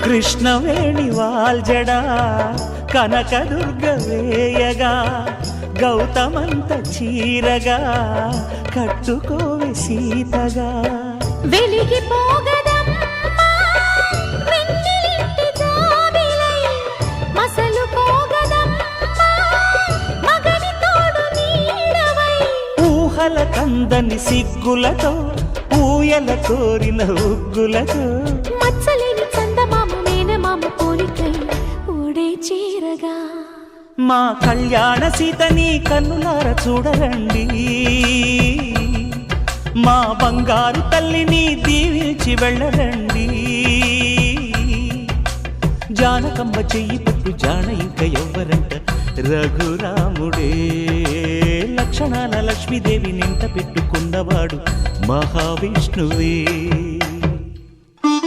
కృష్ణవేణి వాల్జడా కనకదుర్గ వేయగా గౌతమంత చీరగా కట్టుకోవే సీతగా వెలిగిపోగదమ్మా వెన్నెలింటి జాబిలై మసలుకోగదమ్మా మగని తోడు నీడవై ఊహల కందని సిగ్గులతో ఊయల కోరిన ఉగ్గులతో మచ్చలేని చందమామ మేనమామ పోలికై ఓడే చీరగా మా కళ్యాణ సీతని కన్నులార చూడరండి మా బంగారు తల్లిని దీవించి వెళ్ళరండి జానకమ్మ చెయ్యి పట్టు జాన ఇంక ఎవ్వరంట రఘురాముడే లక్షణాల లక్ష్మీదేవి నింట పెట్టుకున్నవాడు మహావిష్ణువే